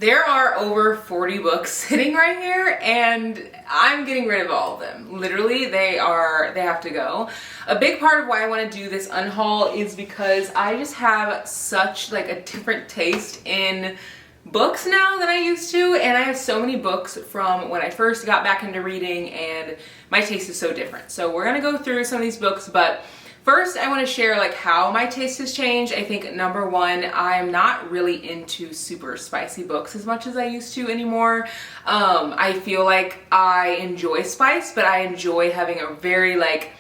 There are over 40 books sitting right here and I'm getting rid of all of them. Literally, they have to go. A big part of why I want to do this unhaul is because I just have such like a different taste in books now than I used to, and I have so many books from when I first got back into reading and my taste is so different. So we're gonna go through some of these books, but first, I want to share like how my taste has changed. I think number one, I'm not really into super spicy books as much as I used to anymore. I feel like I enjoy spice, but I enjoy having a very like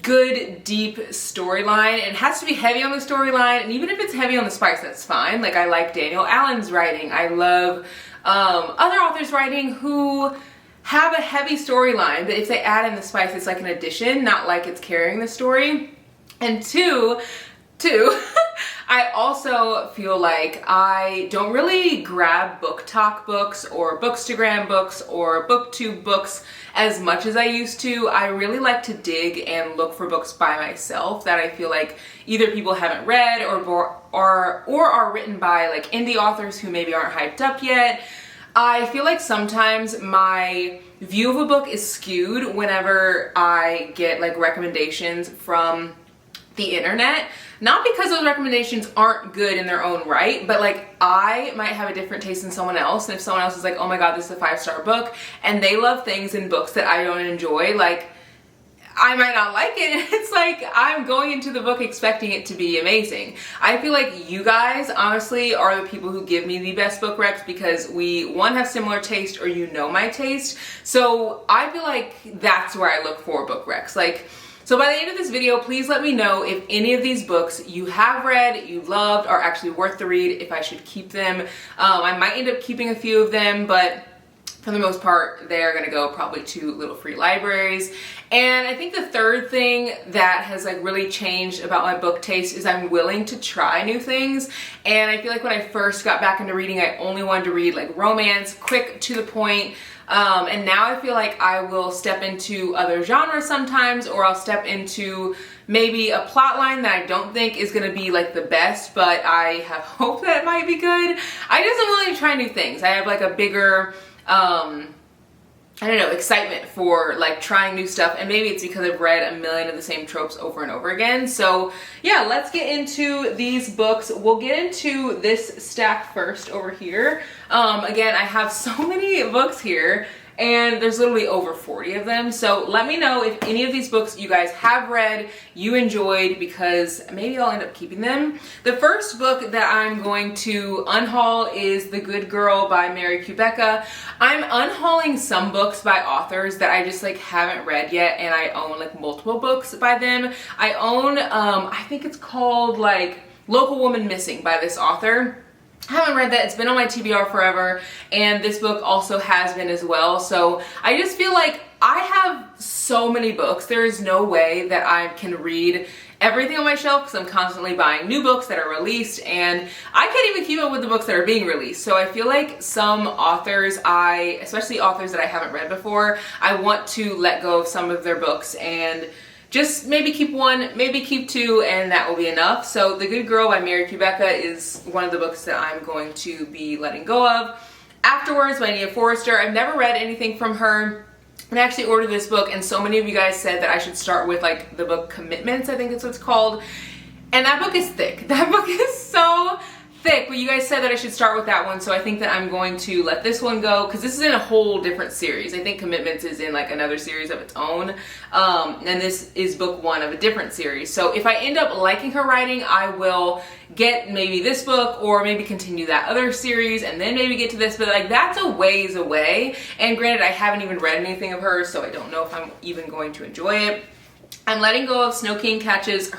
good, deep storyline. It has to be heavy on the storyline, and even if it's heavy on the spice, that's fine. Like I like Daniel Allen's writing. I love other authors' writing who have a heavy storyline, but if they add in the spice, it's like an addition, not like it's carrying the story. And two, I also feel like I don't really grab book talk books or bookstagram books or booktube books as much as I used to. I really like to dig and look for books by myself that I feel like either people haven't read or are written by like indie authors who maybe aren't hyped up yet. I feel like sometimes my view of a book is skewed whenever I get like recommendations from the internet. Not because those recommendations aren't good in their own right, but like I might have a different taste than someone else, and if someone else is like, oh my god, this is a 5-star book, and they love things in books that I don't enjoy, like I might not like it. It's like I'm going into the book expecting it to be amazing. I feel like you guys honestly are the people who give me the best book recs because we, one, have similar taste, or you know my taste. So I feel like that's where I look for book recs. Like, so by the end of this video, please let me know if any of these books you have read, you loved, are actually worth the read, if I should keep them. I might end up keeping a few of them, but for the most part, they're gonna go probably to little free libraries. And I think the third thing that has like really changed about my book taste is I'm willing to try new things. And I feel like when I first got back into reading, I only wanted to read like romance, quick, to the point. And now I feel like I will step into other genres sometimes, or I'll step into maybe a plot line that I don't think is gonna be like the best, but I have hope that it might be good. I just am willing to try new things. I have like a bigger I don't know, excitement for like trying new stuff, and maybe it's because I've read a million of the same tropes over and over again. So yeah, let's get into these books. We'll get into this stack first over here. Again, I have so many books here, and there's literally over 40 of them. So let me know if any of these books you guys have read, you enjoyed, because maybe I'll end up keeping them. The first book that I'm going to unhaul is The Good Girl by Mary Kubeka. I'm unhauling some books by authors that I just like haven't read yet, and I own like multiple books by them. I own, I think it's called like Local Woman Missing by this author. I haven't read that. It's been on my TBR forever, and this book also has been as well. So I just feel like I have so many books. There is no way that I can read everything on my shelf because I'm constantly buying new books that are released, and I can't even keep up with the books that are being released. So I feel like some authors, especially authors that I haven't read before, I want to let go of some of their books and just maybe keep one, maybe keep two, and that will be enough. So The Good Girl by Mary Kubeka is one of the books that I'm going to be letting go of. Afterwards by Nia Forrester. I've never read anything from her, and I actually ordered this book, and so many of you guys said that I should start with like the book Commitments, I think that's what it's called. And that book is thick. That book is so thick, but you guys said that I should start with that one, so I think that I'm going to let this one go because this is in a whole different series. I think Commitments is in like another series of its own, and this is book one of a different series. So if I end up liking her writing, I will get maybe this book, or maybe continue that other series and then maybe get to this, but like that's a ways away. And granted, I haven't even read anything of hers, so I don't know if I'm even going to enjoy it. I'm letting go of Snow King Catches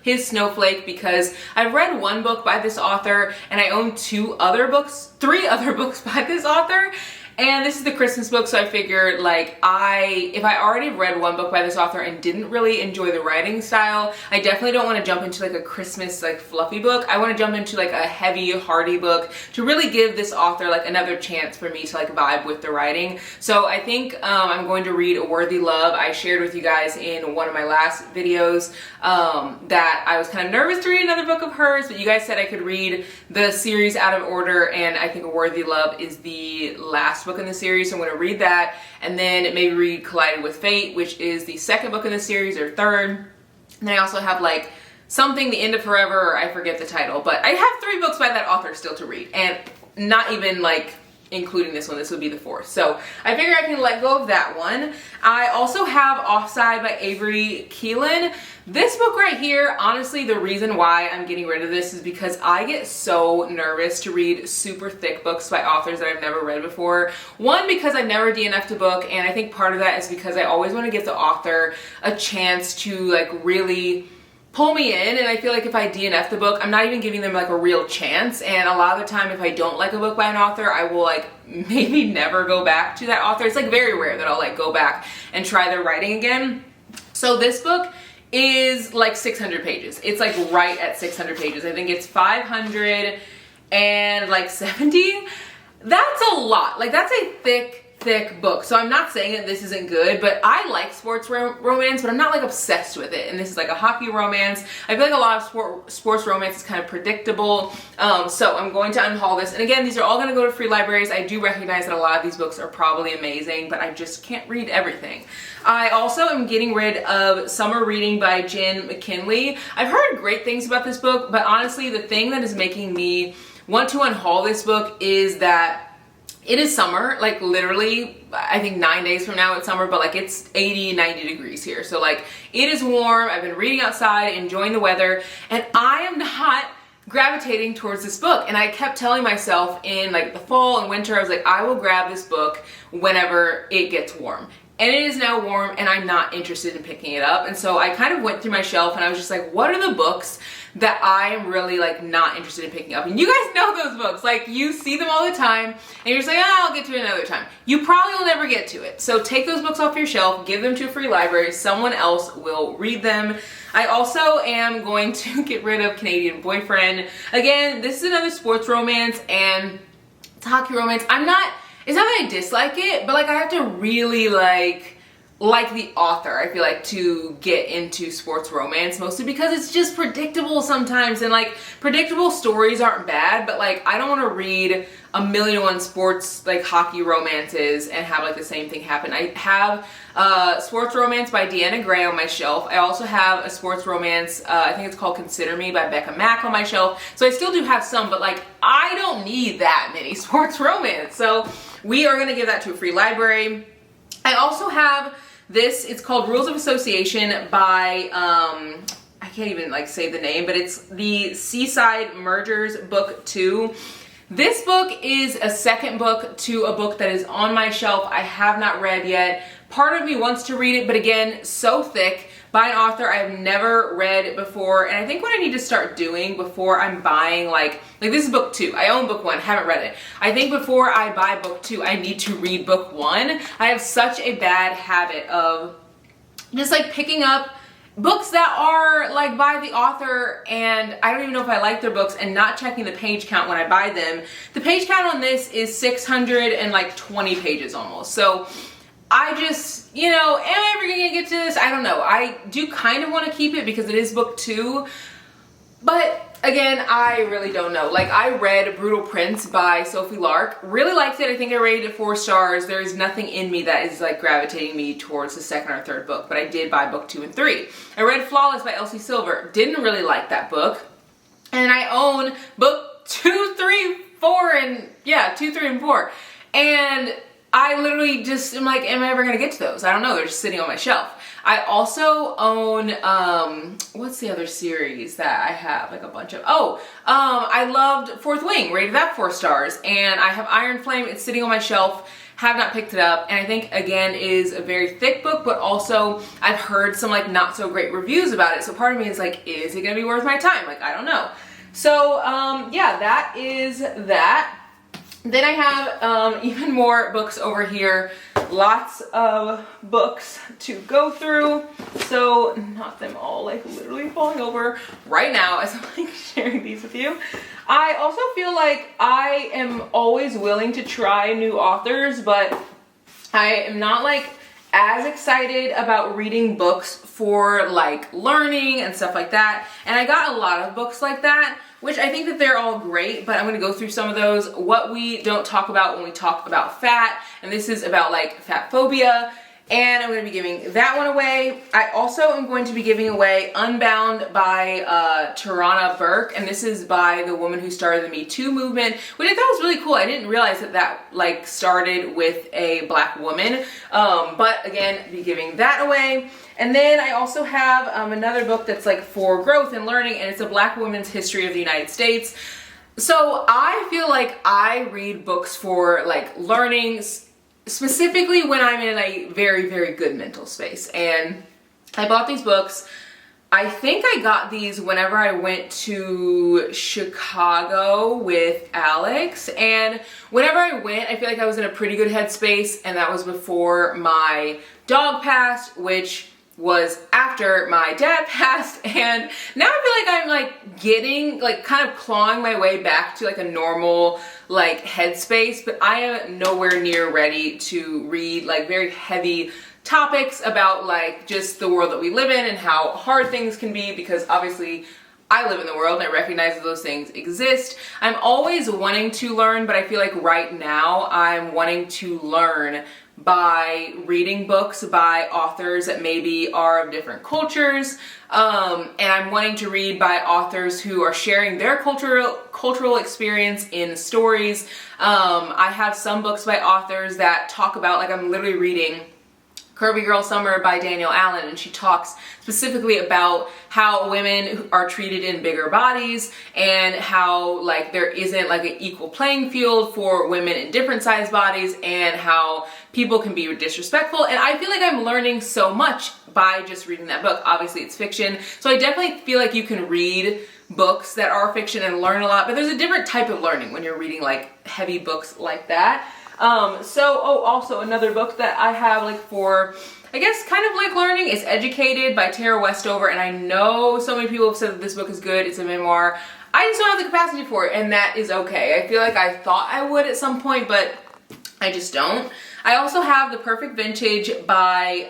his Snowflake because I've read one book by this author, and I own three other books by this author, And this is the Christmas book, so I figured like if I already read one book by this author and didn't really enjoy the writing style, I definitely don't want to jump into like a Christmas like fluffy book. I want to jump into like a heavy, hearty book to really give this author like another chance for me to like vibe with the writing. So I think I'm going to read A Worthy Love. I shared with you guys in one of my last videos that I was kind of nervous to read another book of hers, but you guys said I could read the series out of order, and I think A Worthy Love is the last book in the series, so I'm going to read that and then maybe read Collided with Fate, which is the second book in the series, or third. And then I also have like something, The End of Forever, or I forget the title, but I have 3 books by that author still to read, and not even like including this one. This would be the 4th. So I figure I can let go of that one. I also have Offside by Avery Keelan. This book right here, honestly, the reason why I'm getting rid of this is because I get so nervous to read super thick books by authors that I've never read before. One, because I've never DNF'd a book, and I think part of that is because I always want to give the author a chance to like really pull me in, and I feel like if I DNF the book, I'm not even giving them like a real chance. And a lot of the time, if I don't like a book by an author, I will like maybe never go back to that author. It's like very rare that I'll like go back and try their writing again. So this book is like 600 pages. It's like right at 600 pages. I think it's 570. That's a lot. Like that's a thick book. So I'm not saying that this isn't good, but I like sports romance, but I'm not like obsessed with it. And this is like a hockey romance. I feel like a lot of sports romance is kind of predictable. So I'm going to unhaul this. And again, these are all going to go to free libraries. I do recognize that a lot of these books are probably amazing, but I just can't read everything. I also am getting rid of Summer Reading by Jen McKinley. I've heard great things about this book, but honestly, the thing that is making me want to unhaul this book is that it is summer, like literally, I think 9 days from now it's summer, but like it's 80, 90 degrees here. So like it is warm. I've been reading outside, enjoying the weather, and I am not gravitating towards this book. And I kept telling myself in like the fall and winter, I was like, I will grab this book whenever it gets warm. And it is now warm, and I'm not interested in picking it up. And so I kind of went through my shelf and I was just like, what are the books that I am really like not interested in picking up? And you guys know those books. Like you see them all the time and you're just like, oh, I'll get to it another time. You probably will never get to it. So take those books off your shelf, give them to a free library. Someone else will read them. I also am going to get rid of Canadian Boyfriend. Again, this is another sports romance and it's a hockey romance. It's not that I dislike it, but like I have to really like the author, I feel like, to get into sports romance, mostly because it's just predictable sometimes. And like predictable stories aren't bad, but like I don't want to read 1,000,001 sports like hockey romances and have like the same thing happen. I have sports romance by Deanna Gray on my shelf. I also have a sports romance, I think it's called Consider Me by Becca Mack on my shelf. So I still do have some, but like I don't need that many sports romance. So we are going to give that to a free library. I also have this, it's called Rules of Association by, I can't even like say the name, but it's the Seaside Mergers Book 2. This book is a second book to a book that is on my shelf I have not read yet. Part of me wants to read it, but again, so thick, by an author I have never read before. And I think what I need to start doing before I'm buying like this is book 2. I own book 1, haven't read it. I think before I buy book 2, I need to read book 1. I have such a bad habit of just like picking up books that are like by the author, and I don't even know if I like their books, and not checking the page count when I buy them. The page count on this is 620 pages almost. So I just, you know, am I ever gonna get to this? I don't know. I do kind of want to keep it because it is book 2, but again, I really don't know. Like I read Brutal Prince by Sophie Lark, really liked it. I think I rated it 4 stars. There is nothing in me that is like gravitating me towards the second or third book, but I did buy book 2 and 3. I read Flawless by Elsie Silver, didn't really like that book. And I own book 2, 3, 4, and yeah, 2, 3, and 4. And I literally just am like, am I ever gonna get to those? I don't know, they're just sitting on my shelf. I also own, what's the other series that I have like a bunch of? I loved Fourth Wing, rated that 4 stars. And I have Iron Flame, it's sitting on my shelf, have not picked it up. And I think again is a very thick book, but also I've heard some like not so great reviews about it. So part of me is like, is it gonna be worth my time? Like, I don't know. So yeah, that is that. Then I have even more books over here. Lots of books to go through. So not them all like literally falling over right now as I'm like sharing these with you. I also feel like I am always willing to try new authors, but I am not like as excited about reading books for like learning and stuff like that. And I got a lot of books like that, which I think that they're all great, but I'm gonna go through some of those. What we don't talk about when we talk about fat, and this is about like fat phobia, and I'm gonna be giving that one away. I also am going to be giving away Unbound by Tarana Burke, and this is by the woman who started the Me Too movement, which I thought was really cool. I didn't realize that that like started with a Black woman, but again, be giving that away. And then I also have another book that's like for growth and learning, and it's a Black woman's history of the United States. So I feel like I read books for like learning, specifically when I'm in a very, very good mental space. And I bought these books. I think I got these whenever I went to Chicago with Alex. And whenever I went, I feel like I was in a pretty good headspace, and that was before my dog passed, which was after my dad passed. And now I feel like I'm like getting like kind of clawing my way back to like a normal like headspace, but I am nowhere near ready to read like very heavy topics about like just the world that we live in and how hard things can be, because obviously I live in the world and I recognize that those things exist. I'm always wanting to learn, but I feel like right now I'm wanting to learn by reading books by authors that maybe are of different cultures, and I'm wanting to read by authors who are sharing their cultural experience in stories. I have some books by authors that talk about, like I'm literally reading Curvy Girl Summer by Danielle Allen, and she talks specifically about how women are treated in bigger bodies and how like there isn't like an equal playing field for women in different size bodies, and how people can be disrespectful. And I feel like I'm learning so much by just reading that book. Obviously it's fiction, so I definitely feel like you can read books that are fiction and learn a lot, but there's a different type of learning when you're reading like heavy books like that. Also another book that I have like for, I guess, kind of like learning is Educated by Tara Westover, and I know so many people have said that this book is good. It's a memoir. I just don't have the capacity for it, and that is okay. I feel like I thought I would at some point, but I just don't. I also have The Perfect Vintage by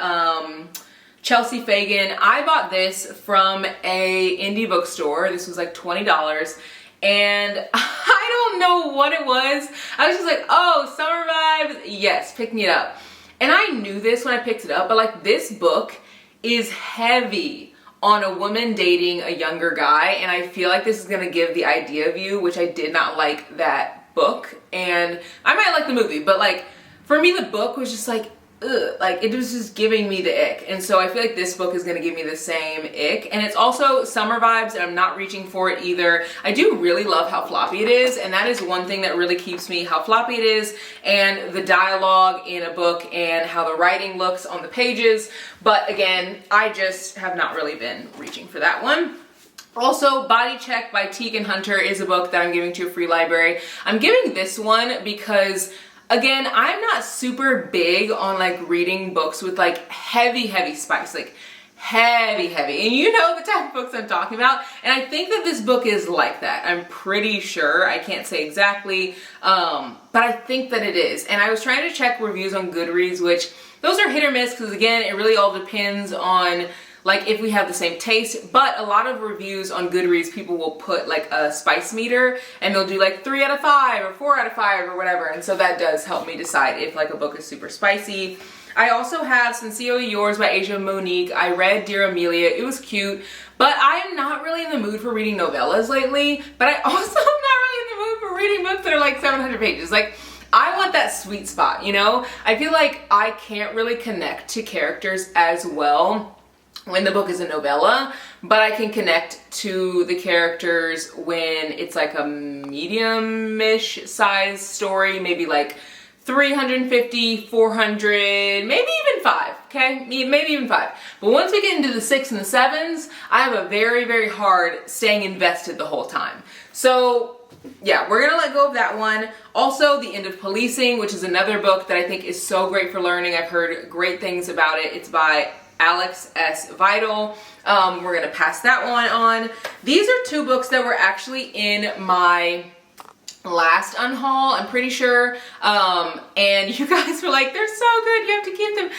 Chelsea Fagan. I bought this from a indie bookstore. This was like $20. And I don't know what it was. I was just like, oh, summer vibes. Yes, pick me up. And I knew this when I picked it up, but like this book is heavy on a woman dating a younger guy. And I feel like this is gonna give the idea of you, which I did not like that book. And I might like the movie, but like for me, the book was just like, ugh, like it was just giving me the ick. And so I feel like this book is going to give me the same ick. And it's also summer vibes, and I'm not reaching for it either. I do really love how floppy it is, and that is one thing that really keeps me, how floppy it is, and the dialogue in a book, and how the writing looks on the pages. But again, I just have not really been reaching for that one. Also, Body Check by Tegan Hunter is a book that I'm giving to a free library. I'm giving this one because, again, I'm not super big on like reading books with like heavy spice, like heavy. And you know the type of books I'm talking about. And I think that this book is like that. I'm pretty sure. I can't say exactly, but I think that it is. And I was trying to check reviews on Goodreads, which those are hit or miss, because again, it really all depends on like if we have the same taste. But a lot of reviews on Goodreads, people will put like a spice meter, and they'll do like 3 out of 5 or 4 out of 5 or whatever. And so that does help me decide if like a book is super spicy. I also have Sincerely Yours by Asia Monique. I read Dear Amelia. It was cute, but I am not really in the mood for reading novellas lately. But I also am not really in the mood for reading books that are like 700 pages. Like, I want that sweet spot, you know? I feel like I can't really connect to characters as well when the book is a novella, but I can connect to the characters when it's like a medium-ish size story, maybe like 350, 400, maybe even 5, okay? Maybe even 5. But once we get into the 6 and the 7s, I have a very hard staying invested the whole time. So yeah, we're gonna let go of that one. Also, The End of Policing, which is another book that I think is so great for learning. I've heard great things about it. It's by Alex S. Vidal. We're gonna pass that one on. These are two books that were actually in my last unhaul, I'm pretty sure. And you guys were like, they're so good, you have to keep them.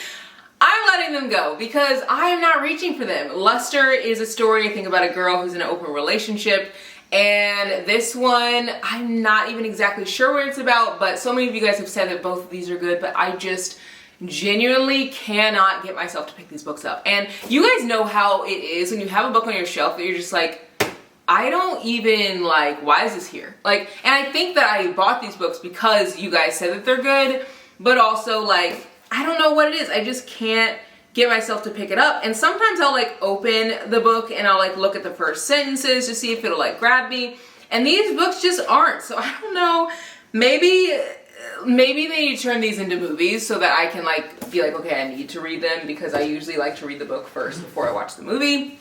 I'm letting them go because I am not reaching for them. Luster is a story, I think, about a girl who's in an open relationship. And this one, I'm not even exactly sure what it's about, but so many of you guys have said that both of these are good, but I just genuinely cannot get myself to pick these books up. And you guys know how it is when you have a book on your shelf that you're just like, I don't even like, why is this here? Like, and I think that I bought these books because you guys said that they're good, but also like, I don't know what it is. I just can't get myself to pick it up. And sometimes I'll like open the book and I'll like look at the first sentences to see if it'll like grab me. And these books just aren't. So I don't know, maybe they need to turn these into movies so that I can like be like, okay, I need to read them, because I usually like to read the book first before I watch the movie.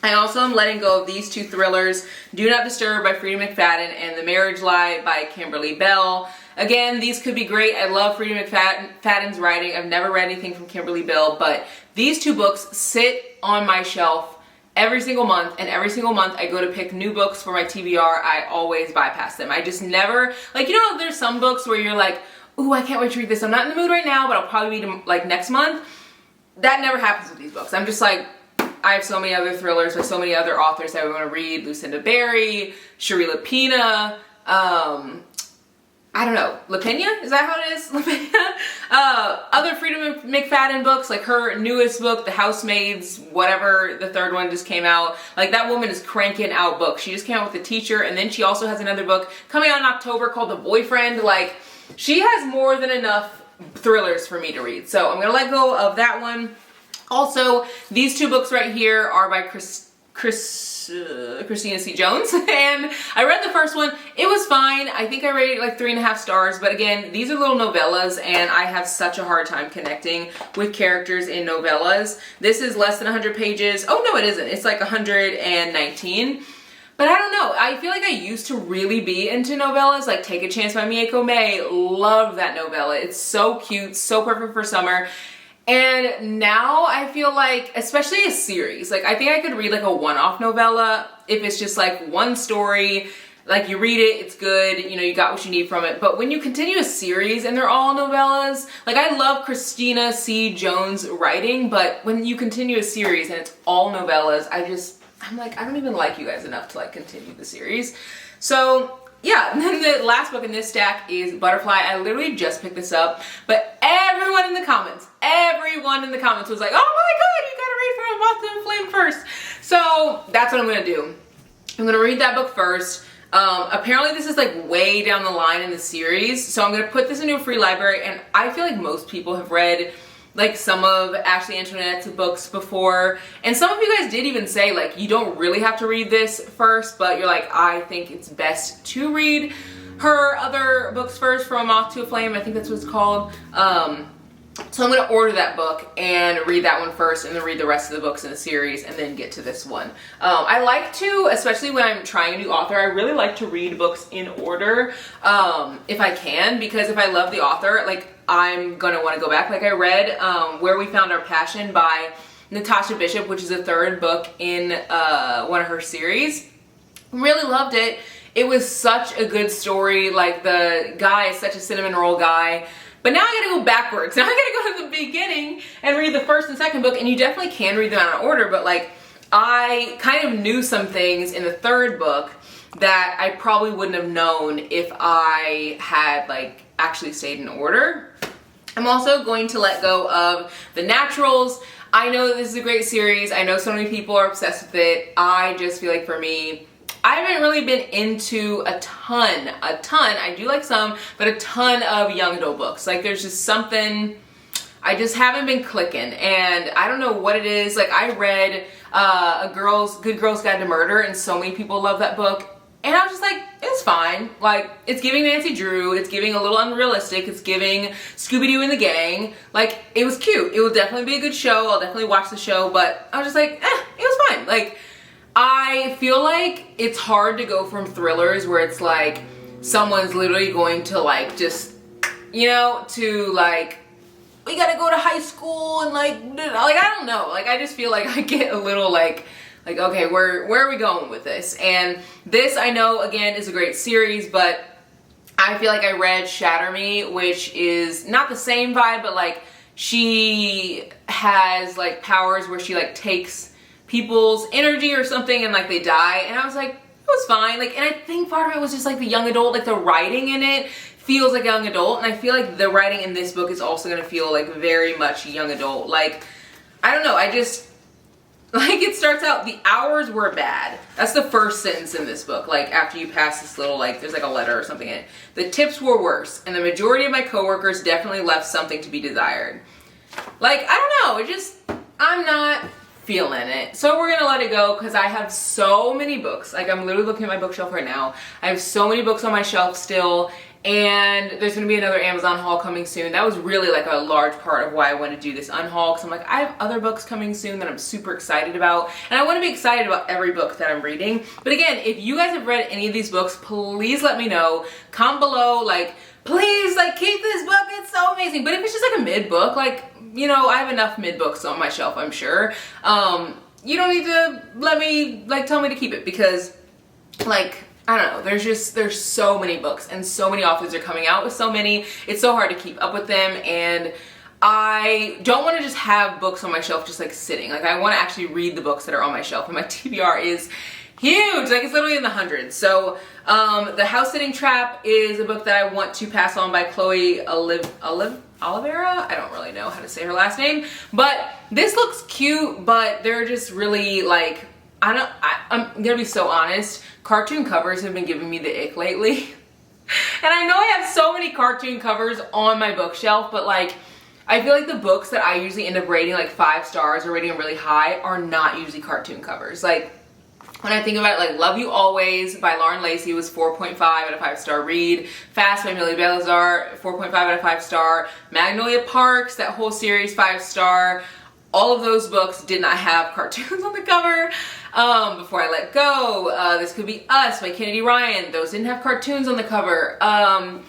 I also am letting go of these two thrillers, Do Not Disturb by Freida McFadden and The Marriage Lie by Kimberly Bell. Again, these could be great. I love Freida McFadden's writing. I've never read anything from Kimberly Bell, but these two books sit on my shelf every single month, and every single month I go to pick new books for my TBR. I always bypass them. I just never, like, you know, there's some books where you're like, ooh, I can't wait to read this. I'm not in the mood right now, but I'll probably read them like next month. That never happens with these books. I'm just like, I have so many other thrillers by so many other authors that I want to read. Lucinda Berry, Shari Lapena, I don't know, LaPena? Is that how it is? LaPena? Other Freida McFadden books, like her newest book, The Housemaids, whatever, the third one just came out. Like, that woman is cranking out books. She just came out with The Teacher, and then she also has another book coming out in October called The Boyfriend. Like, she has more than enough thrillers for me to read. So I'm gonna let go of that one. Also, these two books right here are by Christina C. Jones, and I read the first one. It was fine. I think I rated it like 3.5 stars, but again, these are little novellas, and I have such a hard time connecting with characters in novellas. This is less than 100 pages. Oh no, it isn't. It's like 119. But I don't know. I feel like I used to really be into novellas, like Take a Chance by Miyako May. Love that novella. It's so cute, so perfect for summer. And now I feel like, especially a series, like I think I could read like a one-off novella if it's just like one story, like you read it, it's good, you know, you got what you need from it. But when you continue a series and they're all novellas, like I love Christina C. Jones' writing, but when you continue a series and it's all novellas, I'm like, I don't even like you guys enough to like continue the series. So yeah, and then the last book in this stack is Butterfly. I literally just picked this up, but everyone in the comments was like, oh my god, you gotta read From Moth to Flame first. So that's what I'm gonna do. I'm gonna read that book first. Apparently this is like way down the line in the series, so I'm gonna put this into a free library, and I feel like most people have read like some of Ashley Antoinette's books before, and some of you guys did even say like you don't really have to read this first, but you're like, I think it's best to read her other books first, From a Moth to a Flame, I think that's what it's called. So I'm gonna order that book and read that one first, and then read the rest of the books in the series, and then get to this one. I like to, especially when I'm trying a new author, I really like to read books in order, if I can, because if I love the author, like I'm gonna want to go back. Like I read Where We Found Our Passion by Natasha Bishop, which is the third book in one of her series. Really loved it. It was such a good story. Like the guy is such a cinnamon roll guy. But now I gotta go backwards. Now I gotta go to the beginning and read the first and second book, and you definitely can read them out of order, but like I kind of knew some things in the third book that I probably wouldn't have known if I had like actually stayed in order. I'm also going to let go of The Naturals. I know that this is a great series. I know so many people are obsessed with it. I just feel like for me, I haven't really been into a ton, I do like some, but a ton of young adult books. Like there's just something, I just haven't been clicking, and I don't know what it is. Like I read Good Girl's Guide to Murder, and so many people love that book. And I was just like, it's fine. Like, it's giving Nancy Drew, it's giving a little unrealistic, it's giving Scooby-Doo and the Gang. Like, it was cute. It will definitely be a good show. I'll definitely watch the show, but I was just like, it was fine. Like, I feel like it's hard to go from thrillers where it's like someone's literally going to like just, you know, to like, we gotta go to high school and like I don't know, like I just feel like I get a little like okay, where are we going with this? And this, I know, again, is a great series, but I feel like I read Shatter Me, which is not the same vibe, but like she has like powers where she like takes people's energy or something and like they die, and I was like, it was fine. Like, and I think part of it was just like the young adult, like the writing in it feels like young adult, and I feel like the writing in this book is also gonna feel like very much young adult. Like, I don't know, I just, like, it starts out, the hours were bad. That's the first sentence in this book. Like, after you pass this little, like, there's like a letter or something in it. The tips were worse, and the majority of my coworkers definitely left something to be desired. Like, I don't know, it just, I'm not feeling it. So we're gonna let it go because I have so many books. Like, I'm literally looking at my bookshelf right now. I have so many books on my shelf still, and there's gonna be another Amazon haul coming soon. That was really like a large part of why I wanted to do this unhaul, because I'm like, I have other books coming soon that I'm super excited about, and I want to be excited about every book that I'm reading. But again, if you guys have read any of these books, please let me know. Comment below, like, please, like, keep this book, it's so amazing. But if it's just like a mid book, like, you know, I have enough mid books on my shelf, I'm sure. You don't need to let me, like, tell me to keep it, because, like, I don't know, there's so many books and so many authors are coming out with so many. It's so hard to keep up with them, and I don't want to just have books on my shelf just like sitting. Like, I want to actually read the books that are on my shelf, and my TBR is huge, like it's literally in the hundreds. So The House Sitting Trap is a book that I want to pass on by Chloe Olivera. I don't really know how to say her last name, but this looks cute, but they're just really like, I'm gonna be so honest, cartoon covers have been giving me the ick lately. And I know I have so many cartoon covers on my bookshelf, but like, I feel like the books that I usually end up rating like 5 stars or rating them really high are not usually cartoon covers. Like, when I think about it, like Love You Always by Lauren Lacey was 4.5 out of 5-star read. Fast by Millie Belazar, 4.5 out of 5-star. Magnolia Parks, that whole series, 5-star. All of those books did not have cartoons on the cover. Before I Let Go, This Could Be Us by Kennedy Ryan. Those didn't have cartoons on the cover. I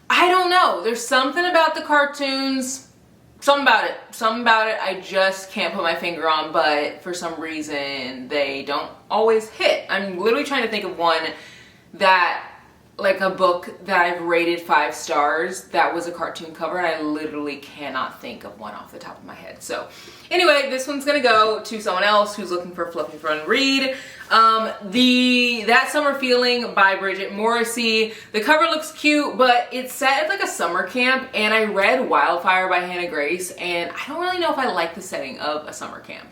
don't know. There's something about the cartoons. Something about it I just can't put my finger on, but for some reason they don't always hit. I'm literally trying to think of one that, like a book that I've rated 5 stars that was a cartoon cover, and I literally cannot think of one off the top of my head. So anyway, this one's gonna go to someone else who's looking for a fluffy fun read. That Summer Feeling by Bridget Morrissey. The cover looks cute, but it's set at like a summer camp, and I read Wildfire by Hannah Grace, and I don't really know if I like the setting of a summer camp.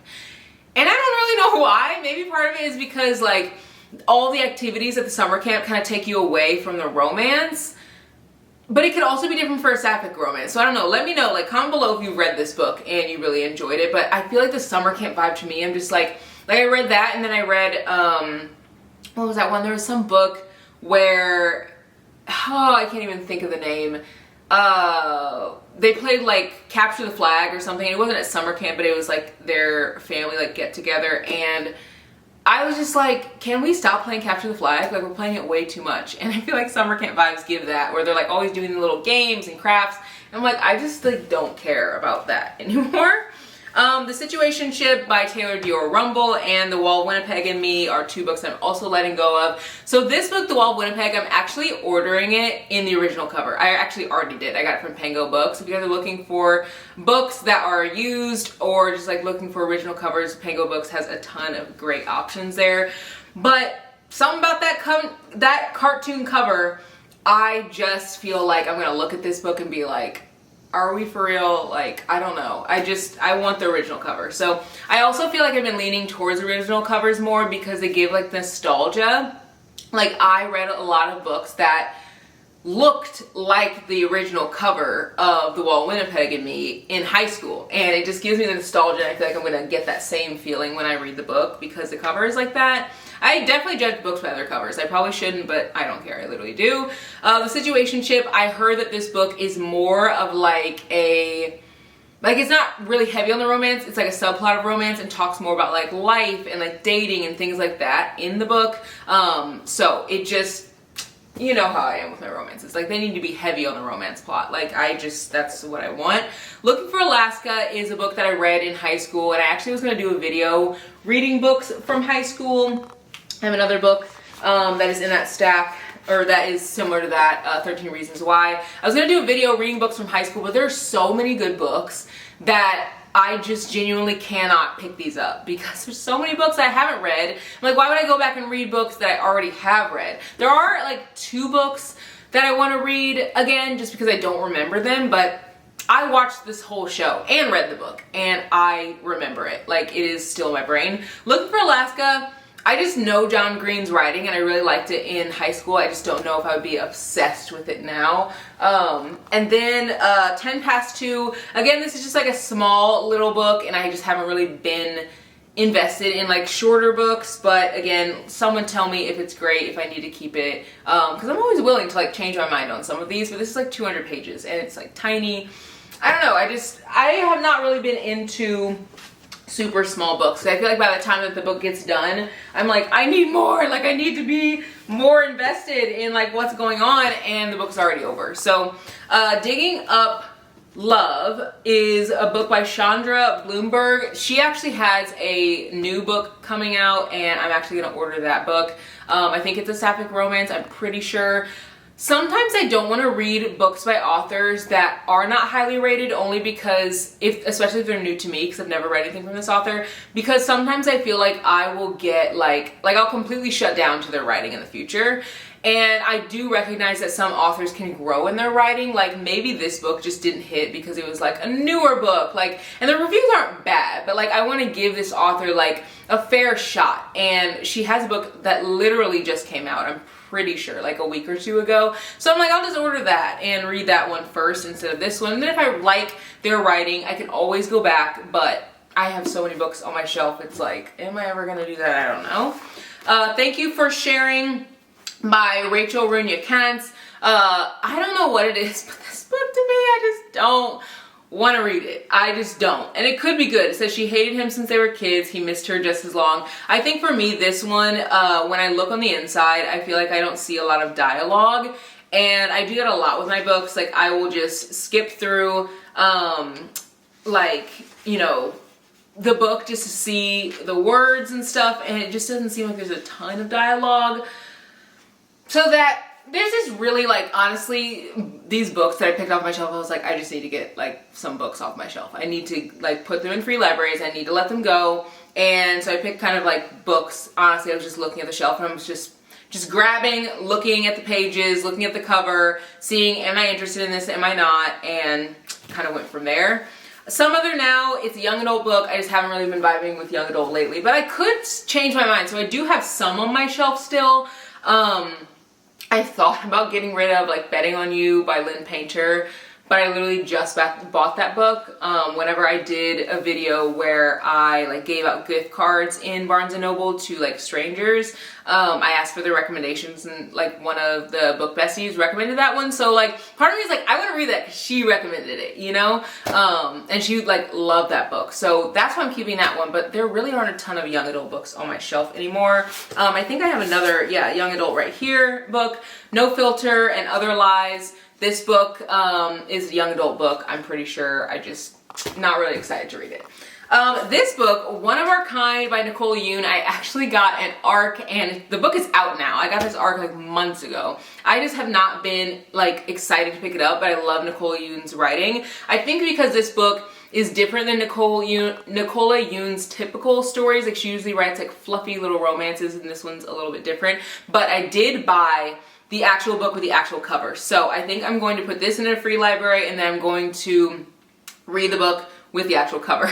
And I don't really know why. Maybe part of it is because like all the activities at the summer camp kind of take you away from the romance, but it could also be different for a sapphic romance. So I don't know, let me know, like comment below if you read this book and you really enjoyed it. But I feel like the summer camp vibe to me, I'm just like I read that, and then I read, what was that one? There was some book where, oh, I can't even think of the name. They played like Capture the Flag or something. It wasn't at summer camp, but it was like their family like get together, and I was just like, can we stop playing Capture the Flag? Like, we're playing it way too much. And I feel like summer camp vibes give that, where they're like always doing the little games and crafts. And I'm like, I just like don't care about that anymore. The Situationship by Taylor Dior Rumble and The Wall of Winnipeg and Me are 2 books I'm also letting go of. So this book, The Wall of Winnipeg, I'm actually ordering it in the original cover. I actually already did. I got it from Pango Books. If you guys are looking for books that are used or just like looking for original covers, Pango Books has a ton of great options there. But something about that cartoon cover, I just feel like I'm gonna look at this book and be like, are we for real? Like, I don't know. I want the original cover. So I also feel like I've been leaning towards original covers more because they give like nostalgia. Like, I read a lot of books that looked like the original cover of The Wall of Winnipeg and Me in high school, and it just gives me the nostalgia. I feel like I'm gonna get that same feeling when I read the book because the cover is like that. I definitely judge books by their covers. I probably shouldn't, but I don't care. I literally do. The Situationship, I heard that this book is more of like a like, it's not really heavy on the romance. It's like a subplot of romance and talks more about like life and like dating and things like that in the book. So it just, you know how I am with my romances. Like, they need to be heavy on the romance plot. Like, that's what I want. Looking for Alaska is a book that I read in high school, and I actually was going to do a video reading books from high school. I have another book that is in that stack, or that is similar to that, 13 Reasons Why. I was going to do a video reading books from high school, but there are so many good books that I just genuinely cannot pick these up because there's so many books I haven't read. I'm like, why would I go back and read books that I already have read? There are like 2 books that I want to read again just because I don't remember them, but I watched this whole show and read the book and I remember it. Like, it is still in my brain. Looking for Alaska, I just know John Green's writing and I really liked it in high school. I just don't know if I would be obsessed with it now. And then 10 Past 2. Again, this is just like a small little book and I just haven't really been invested in like shorter books. But again, someone tell me if it's great, if I need to keep it. Because I'm always willing to like change my mind on some of these, but this is like 200 pages and it's like tiny. I don't know, I have not really been into super small books. I feel like by the time that the book gets done, I'm like, I need more. Like, I need to be more invested in like what's going on, and the book's already over. So, Digging Up Love is a book by Chandra Bloomberg. She actually has a new book coming out, and I'm actually gonna order that book. I think it's a sapphic romance, I'm pretty sure. Sometimes I don't want to read books by authors that are not highly rated, only because, especially if they're new to me, because I've never read anything from this author, because sometimes I feel like I will get like I'll completely shut down to their writing in the future. And I do recognize that some authors can grow in their writing. Like, maybe this book just didn't hit because it was like a newer book, like, and the reviews aren't bad, but like, I want to give this author like a fair shot. And she has a book that literally just came out, I'm pretty sure, like a week or 2 ago. So I'm like, I'll just order that and read that one first instead of this one. And then if I like their writing, I can always go back, but I have so many books on my shelf, it's like, am I ever gonna do that? I don't know. Thank you for sharing by Rachel Runya Kantz. I don't know what it is, but this book to me, I just don't want to read it. I just don't. And it could be good. It says she hated him since they were kids. He missed her just as long. I think for me, this one, when I look on the inside, I feel like I don't see a lot of dialogue. And I do that a lot with my books. Like, I will just skip through, like, you know, the book just to see the words and stuff. And it just doesn't seem like there's a ton of dialogue. So that this is really, like, honestly, these books that I picked off my shelf, I was like, I just need to get like some books off my shelf. I need to like put them in free libraries. I need to let them go. And so I picked kind of like books. Honestly, I was just looking at the shelf and I was just grabbing, looking at the pages, looking at the cover, seeing, am I interested in this, am I not, and kind of went from there. Some Other Now, it's a young adult book. I just haven't really been vibing with young adult lately, but I could change my mind. So I do have some on my shelf still. I thought about getting rid of like Betting on You by Lynn Painter, but I literally just bought that book whenever I did a video where I like gave out gift cards in Barnes & Noble to like strangers. I asked for their recommendations and like one of the book besties recommended that one. So like part of me is like, I want to read that because she recommended it, you know? And she like loved that book. So that's why I'm keeping that one, but there really aren't a ton of young adult books on my shelf anymore. I think I have another, young adult right here book, No Filter and Other Lies. This book is a young adult book, I'm pretty sure. I just not really excited to read it. This book, One of Our Kind by Nicole Yoon, I actually got an ARC and the book is out now. I got this ARC like months ago. I just have not been like excited to pick it up, but I love Nicole Yoon's writing. I think because this book is different than Nicola Yoon's typical stories. Like, she usually writes like fluffy little romances and this one's a little bit different. But I did buy the actual book with the actual cover. So I think I'm going to put this in a free library and then I'm going to read the book with the actual cover.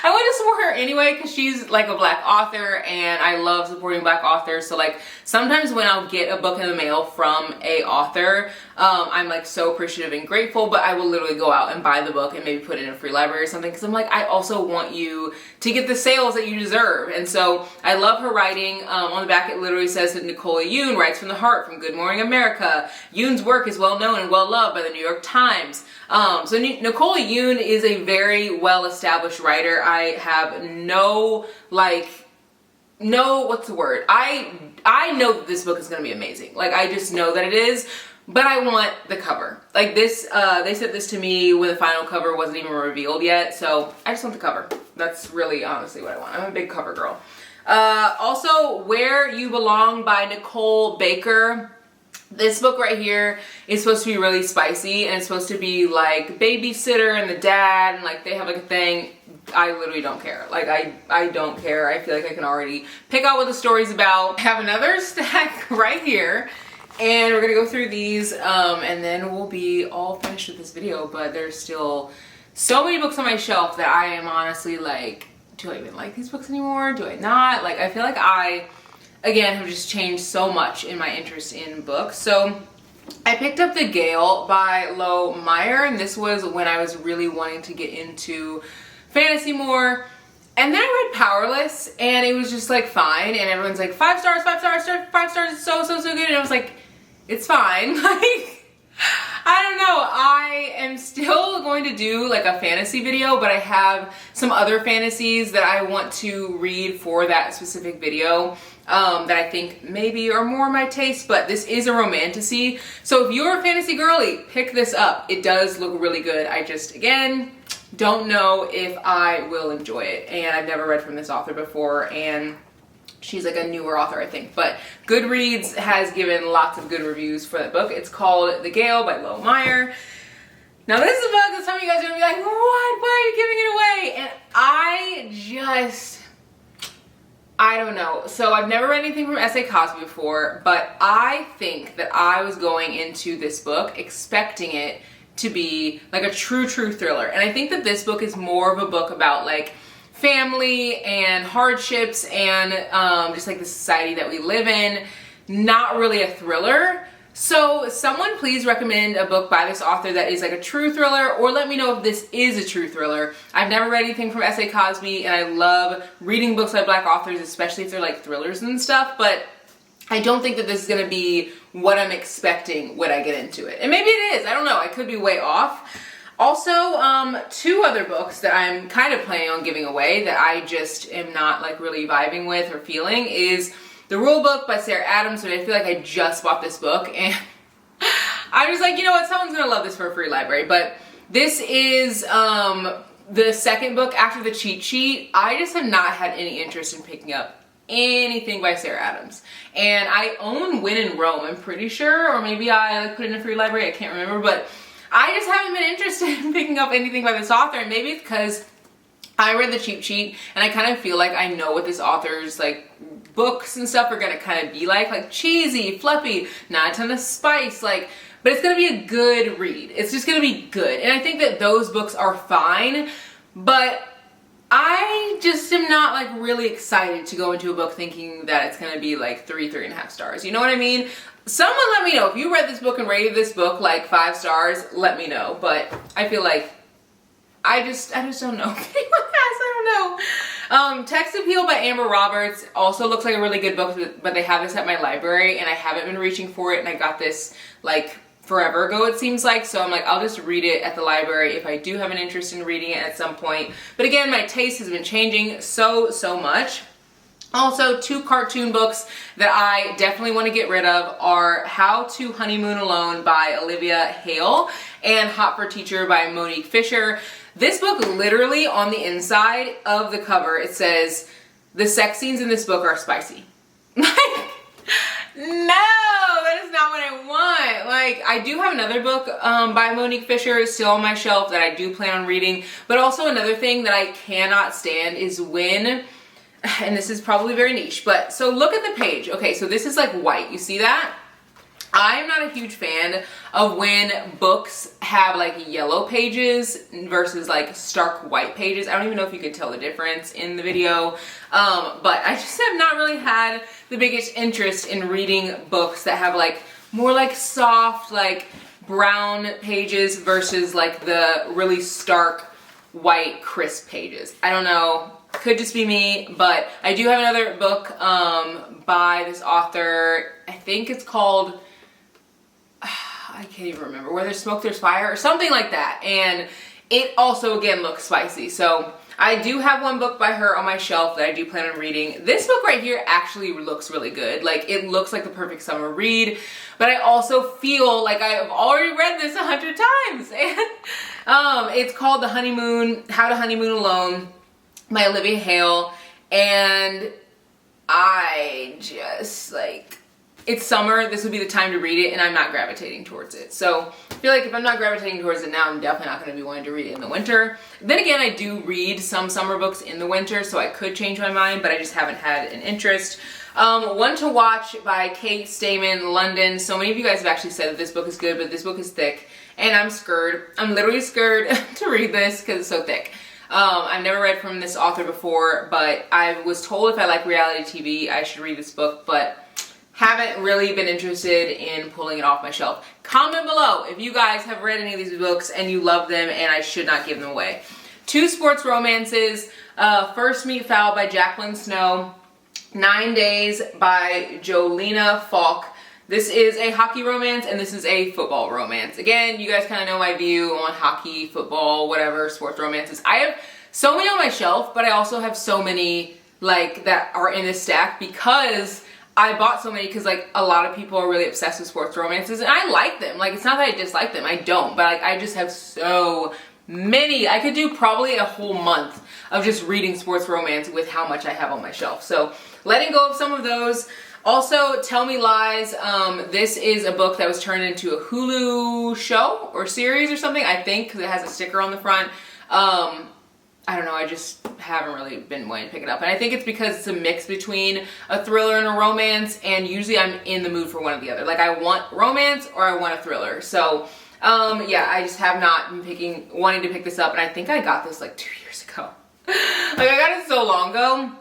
I want to support her anyway because she's like a Black author and I love supporting Black authors. So like sometimes when I'll get a book in the mail from a author, I'm like so appreciative and grateful, but I will literally go out and buy the book and maybe put it in a free library or something because I'm like, I also want you to get the sales that you deserve. And so I love her writing. On the back it literally says that Nicola Yoon writes from the heart from Good Morning America. Yoon's work is well known and well loved by the New York Times. So Nicola Yoon is a very well-established writer. I have what's the word? I know that this book is going to be amazing. Like, I just know that it is, but I want the cover. Like this, they sent this to me when the final cover wasn't even revealed yet, so I just want the cover. That's really honestly what I want. I'm a big cover girl. Also, Where You Belong by Nicole Baker. This book right here is supposed to be really spicy and it's supposed to be like babysitter and the dad and like they have like a thing. I literally don't care. Like I don't care. I feel like I can already pick out what the story's about. I have another stack right here and we're gonna go through these and then we'll be all finished with this video, but there's still so many books on my shelf that I am honestly like, do I even like these books anymore? Do I not? Like I feel like I again have just changed so much in my interest in books. So I picked up The Gale by Lo Meyer, and this was when I was really wanting to get into fantasy more. And then I read Powerless and it was just like fine, and everyone's like 5 stars, 5 stars, 5 stars, it's so good, and I was like, it's fine. Like I don't know, I am still going to do like a fantasy video, but I have some other fantasies that I want to read for that specific video that I think maybe are more my taste, but this is a romantasy. So if you're a fantasy girly, pick this up. It does look really good. I just, again, don't know if I will enjoy it. And I've never read from this author before, and she's like a newer author, I think. But Goodreads has given lots of good reviews for that book. It's called The Gale by Lo Meyer. Now this is a book that some of you guys are gonna be like, what? Why are you giving it away? And I don't know. So I've never read anything from S.A. Cosby before, but I think that I was going into this book expecting it to be like a true thriller. And I think that this book is more of a book about like family and hardships and just like the society that we live in, not really a thriller. So someone please recommend a book by this author that is like a true thriller, or let me know if this is a true thriller. I've never read anything from S.A. Cosby and I love reading books by Black authors, especially if they're like thrillers and stuff, but I don't think that this is going to be what I'm expecting when I get into it. And maybe it is, I don't know, I could be way off. Also, 2 other books that I'm kind of planning on giving away that I just am not like really vibing with or feeling is The Rule Book by Sarah Adams, and I feel like I just bought this book and I was like, you know what, someone's gonna love this for a free library. But this is the second book after the cheat sheet. I just have not had any interest in picking up anything by Sarah Adams. And I own When in Rome, I'm pretty sure, or maybe I like put it in a free library, I can't remember, but I just haven't been interested in picking up anything by this author, and maybe it's because I read the cheat sheet and I kind of feel like I know what this author's like books and stuff are gonna kind of be like cheesy, fluffy, not a ton of spice, like, but it's gonna be a good read. It's just gonna be good. And I think that those books are fine, but I just am not like really excited to go into a book thinking that it's gonna be like 3.5 stars. You know what I mean? Someone let me know if you read this book and rated this book like 5 stars, let me know. But I feel like I just don't know. I don't know. Text Appeal by Amber Roberts also looks like a really good book, but they have this at my library and I haven't been reaching for it, and I got this like forever ago it seems like, so I'm like, I'll just read it at the library if I do have an interest in reading it at some point. But again, my taste has been changing so much. Also, 2 cartoon books that I definitely want to get rid of are How to Honeymoon Alone by Olivia Hale and Hot for Teacher by Monique Fisher. This book, literally on the inside of the cover, it says, the sex scenes in this book are spicy. Like, no, that is not what I want. Like, I do have another book by Monique Fisher still on my shelf that I do plan on reading, but also another thing that I cannot stand is when, and this is probably very niche, but so look at the page. Okay, so this is like white, you see that? I'm not a huge fan of when books have like yellow pages versus like stark white pages. I don't even know if you could tell the difference in the video, but I just have not really had the biggest interest in reading books that have like more like soft, like brown pages versus like the really stark white crisp pages. I don't know, could just be me, but I do have another book by this author. I think it's called, I can't even remember, Where There's Smoke There's Fire or something like that, and it also again looks spicy. So I do have one book by her on my shelf that I do plan on reading. This book right here actually looks really good. Like, it looks like the perfect summer read, but I also feel like I've already read this 100 times. And it's called How to Honeymoon Alone by Olivia Hale. And I just like, it's summer, this would be the time to read it, and I'm not gravitating towards it. So I feel like if I'm not gravitating towards it now, I'm definitely not going to be wanting to read it in the winter. Then again, I do read some summer books in the winter, so I could change my mind, but I just haven't had an interest. One to Watch by Kate Stayman, London. So many of you guys have actually said that this book is good, but this book is thick, and I'm scared. I'm literally scared to read this because it's so thick. I've never read from this author before, but I was told if I like reality TV, I should read this book, but haven't really been interested in pulling it off my shelf. Comment below if you guys have read any of these books and you love them and I should not give them away. 2 sports romances. First Meet Foul by Jacqueline Snow. 9 Days by Jolena Falk. This is a hockey romance and this is a football romance. Again, you guys kind of know my view on hockey, football, whatever, sports romances. I have so many on my shelf, but I also have so many like that are in this stack because I bought so many because like a lot of people are really obsessed with sports romances and I like them. Like, it's not that I dislike them, I don't, but like I just have so many. I could do probably a whole month of just reading sports romance with how much I have on my shelf. So letting go of some of those. Also, Tell Me Lies. This is a book that was turned into a Hulu show or series or something, I think, because it has a sticker on the front. I don't know, I just haven't really been wanting to pick it up. And I think it's because it's a mix between a thriller and a romance, and usually I'm in the mood for one or the other. Like, I want romance or I want a thriller. So, yeah, I just have not been wanting to pick this up, and I think I got this like 2 years ago. Like, I got it so long ago.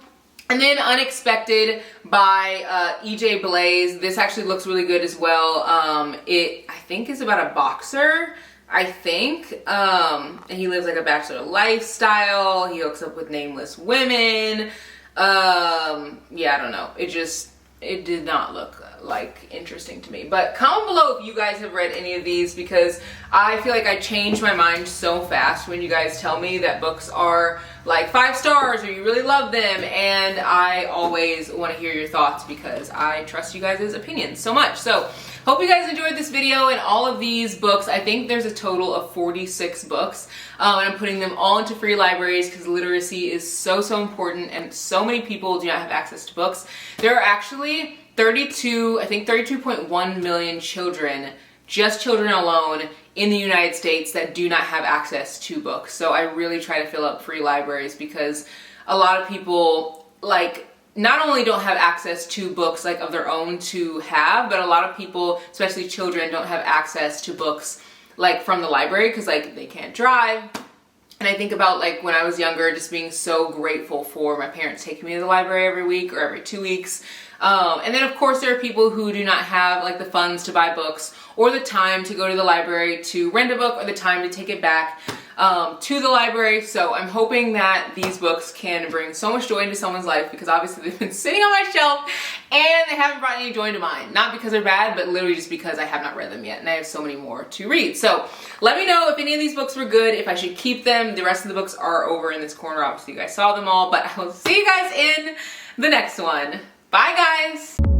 And then Unexpected by E.J. Blaze. This actually looks really good as well. I think is about a boxer, I think, and he lives like a bachelor lifestyle. He hooks up with nameless women. Yeah, I don't know. It did not look like interesting to me. But comment below if you guys have read any of these, because I feel like I change my mind so fast when you guys tell me that books are like 5 stars or you really love them, and I always want to hear your thoughts because I trust you guys' opinions so much. So hope you guys enjoyed this video and all of these books. I think there's a total of 46 books, and I'm putting them all into free libraries because literacy is so important and so many people do not have access to books. There are actually 32.1 million children, just children alone, in the United States that do not have access to books. So I really try to fill up free libraries because a lot of people, like, not only don't have access to books like of their own to have, but a lot of people, especially children, don't have access to books like from the library because like they can't drive. And I think about like when I was younger, just being so grateful for my parents taking me to the library every week or every 2 weeks. And then of course there are people who do not have like the funds to buy books or the time to go to the library to rent a book or the time to take it back to the library. So I'm hoping that these books can bring so much joy into someone's life, because obviously they've been sitting on my shelf and they haven't brought any joy to mine. Not because they're bad, but literally just because I have not read them yet and I have so many more to read. So let me know if any of these books were good, if I should keep them. The rest of the books are over in this corner. Obviously you guys saw them all, but I will see you guys in the next one. Bye guys!